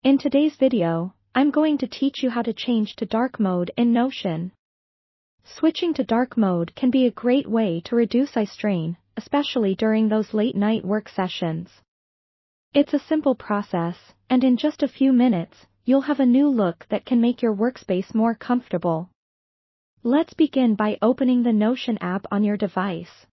In today's video, I'm going to teach you how to change to dark mode in Notion. Switching to dark mode can be a great way to reduce eye strain, especially during those late-night work sessions. It's a simple process, and in just a few minutes, you'll have a new look that can make your workspace more comfortable. Let's begin by opening the Notion app on your device.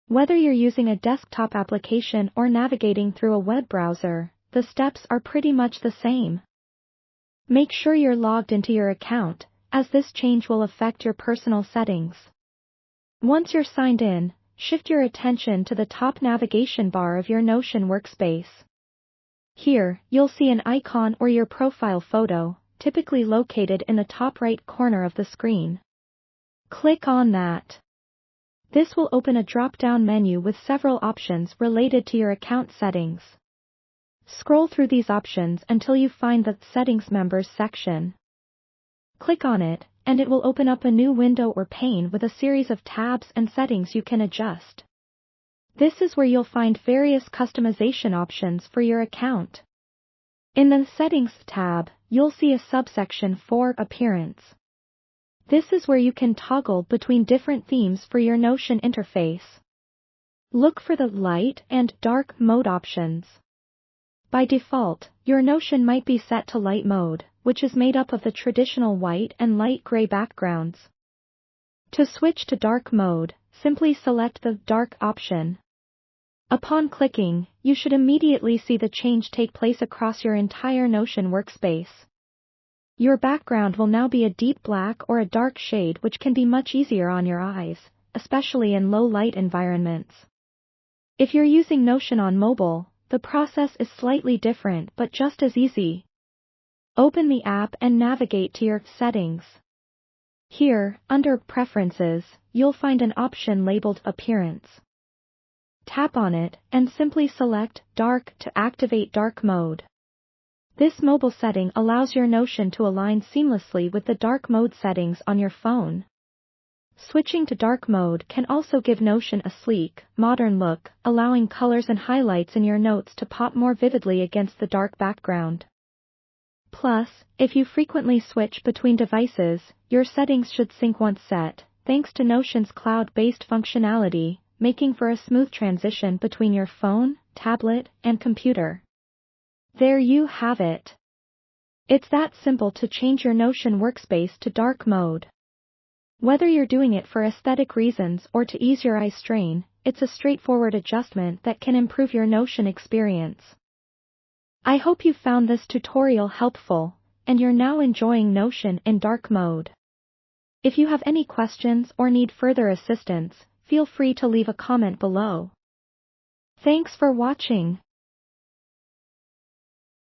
Whether you're using a desktop application or navigating through a web browser, the steps are pretty much the same. Make sure you're logged into your account, as this change will affect your personal settings. Once you're signed in, shift your attention to the top navigation bar of your Notion workspace. Here, you'll see an icon or your profile photo, typically located in the top right corner of the screen. Click on that. This will open a drop-down menu with several options related to your account settings. Scroll through these options until you find the Settings Members section. Click on it, and it will open up a new window or pane with a series of tabs and settings you can adjust. This is where you'll find various customization options for your account. In the Settings tab, you'll see a subsection for Appearance. This is where you can toggle between different themes for your Notion interface. Look for the light and dark mode options. By default, your Notion might be set to light mode, which is made up of the traditional white and light gray backgrounds. To switch to dark mode, simply select the dark option. Upon clicking, you should immediately see the change take place across your entire Notion workspace. Your background will now be a deep black or a dark shade, which can be much easier on your eyes, especially in low light environments. If you're using Notion on mobile, the process is slightly different but just as easy. Open the app and navigate to your Settings. Here, under Preferences, you'll find an option labeled Appearance. Tap on it, and simply select Dark to activate dark mode. This mobile setting allows your Notion to align seamlessly with the dark mode settings on your phone. Switching to dark mode can also give Notion a sleek, modern look, allowing colors and highlights in your notes to pop more vividly against the dark background. Plus, if you frequently switch between devices, your settings should sync once set, thanks to Notion's cloud-based functionality, making for a smooth transition between your phone, tablet, and computer. There you have it. It's that simple to change your Notion workspace to dark mode. Whether you're doing it for aesthetic reasons or to ease your eye strain, it's a straightforward adjustment that can improve your Notion experience. I hope you found this tutorial helpful, and you're now enjoying Notion in dark mode. If you have any questions or need further assistance, feel free to leave a comment below. Thanks for watching.